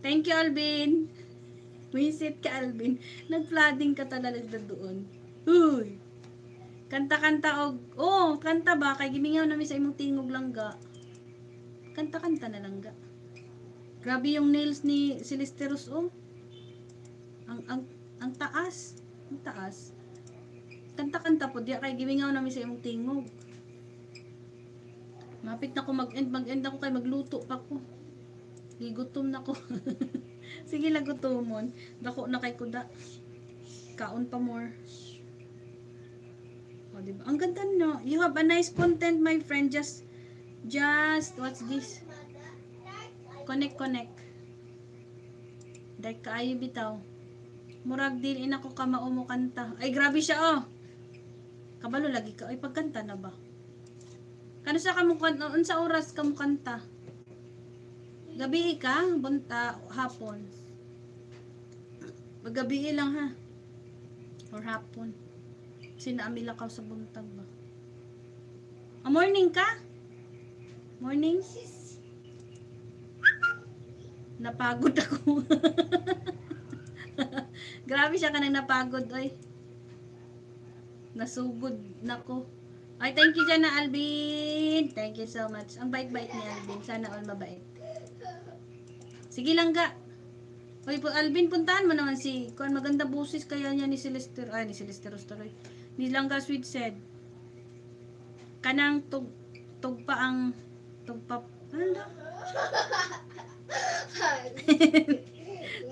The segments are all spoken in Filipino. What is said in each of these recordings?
Thank you, Alvin. Wisit ka, Alvin. Nag-flooding ka talaga doon. Uy. Kanta-kanta og... Oh, kanta ba? Kay gimingaw namin sa imong tingog langga. Kanta-kanta na langga. Grabe yung nails ni Silesteros, oh. Ang taas. Ang taas. Kanta-kanta po. Diya kay gimingaw namin sa imong tingog. Mapit na ko mag-end ako kay magluto pa ko. Gigutom na ko. Sige lang gutomon. Dako na kay kuda. Kaon pa more. O, diba? Ang ganda no. You have a nice content, my friend. Just what's this? Connect. Dahil kaayo bitaw. Murag din ina ko ka maumo kanta. Ay, grabe siya, oh. Kabalo lagi ka. Ay, pagkanta na ba? Kano sa kamukanta? Unsa oras kamukanta? Gabi ka? Bunta, hapon. Gabi lang ha. Or hapon. Sinaamila ka sa buntag ba? Morning ka? Morning? Napagod ako. Grabe siya ka nang napagod, oy. Nasugod nako. Ay, thank you dyan na, Alvin. Thank you so much. Ang bait-bait ni Alvin. Sana all mabait. Sige lang ga. Oy, Alvin, puntahan mo naman si... Kung maganda busis kaya niya ni Celester. Ay, ni Celesteros tuloy. Ni Langga Sweet said. Kanang tugpa ang... Tugpa... Ano?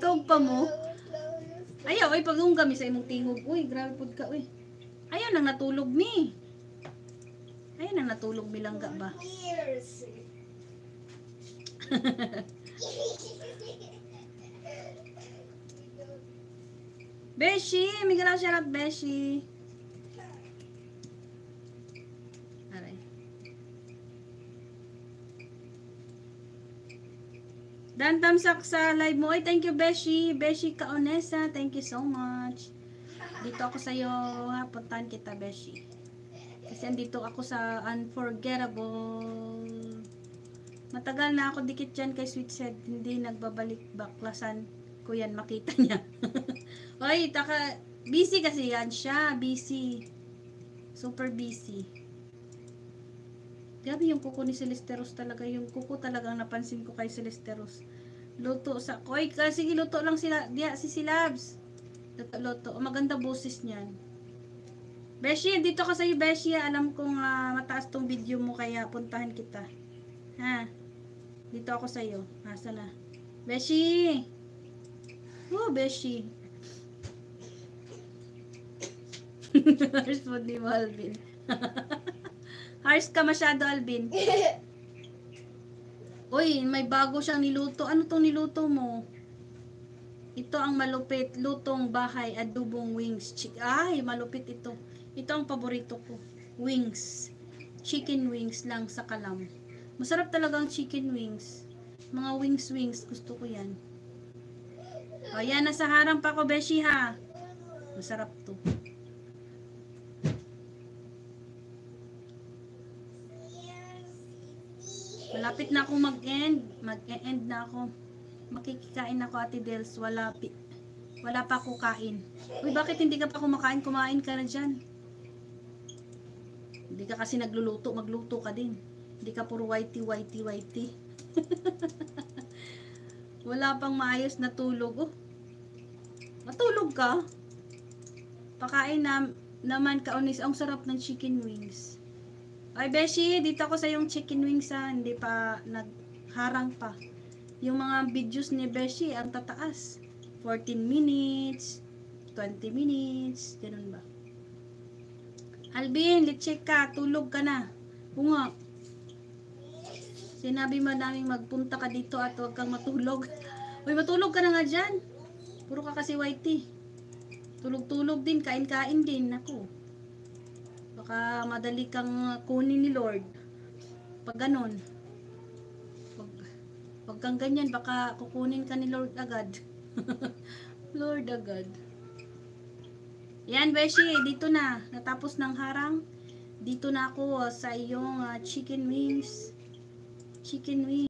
Tugpa mo? Ayaw, oy, pag-unggami sa imong tingog. Uy, grabe po ka, uy. Ayaw nang natulog ni. Ayaw nang natulog bilangga ba? Beshi, may galaw siya lang, Beshi. Aray. Dan tamsak sa live mo. Ay, thank you, Beshi. Beshi Kaonesa, thank you so much. Dito ako sa'yo, puntahan kita, Beshi. Kasi andito ako sa Unforgettable. Matagal na ako dikit dyan kay Sweet Said. Hindi nagbabalik baklasan ko yan, makita niya. Oy, busy kasi yan siya. Busy. Super busy. Grabe yung kuko ni Celesteros talaga. Yung kuko talagang napansin ko kay Celesteros. Luto sa... Oy, sige, luto lang sila. Diya, si Silabs. Luto. Maganda boses niyan. Beshi, dito ka sa'yo, Beshi. Alam kong mataas tong video mo, kaya puntahan kita. Ha? Dito ako sa'yo. Asa na? Beshi! Oh, Beshi. Harsh food ni mo, Alvin. Harsh ka masyado, Alvin. Uy, may bago siyang niluto. Ano tong niluto mo? Ito ang malupit. Lutong bahay, adubong wings. Ay, malupit ito. Ito ang paborito ko. Wings. Chicken wings lang sa kalam. Masarap talagang chicken wings. Mga wings. Gusto ko yan. O, yan. Nasa harang pa ko, Beshi, ha. Masarap to. Malapit na ako mag-end. Mag-end na ako. Makikikain ako, Ate Dels. Wala pa ako kain. Uy, bakit hindi ka pa kumakain? Kumain ka na dyan. Hindi ka kasi nagluluto. Magluto ka din. Hindi ka puro whitey. Wala pang maayos na tulog. Oh. Matulog ka? Pakain naman kaunis. Ang sarap ng chicken wings. Ay, Beshi, dito ako sa yung chicken wings, ha. Hindi pa nagharang pa. Yung mga videos ni Beshi, ang tataas. 14 minutes, 20 minutes, ganun ba? Alvin, let's-check ka. Tulog ka na. Bunga. Sinabi mo naming magpunta ka dito at huwag kang matulog. Uy, matulog ka na nga dyan. Puro ka kasi whitey. Tulog-tulog din, kain-kain din. Ako. Baka madali kang kunin ni Lord. Pag ganon. Pag kang ganyan, baka kukunin ka ni Lord agad. Lord agad. Yan, Beshi, dito na. Natapos ng harang. Dito na ako sa iyong chicken wings. Chicken wings.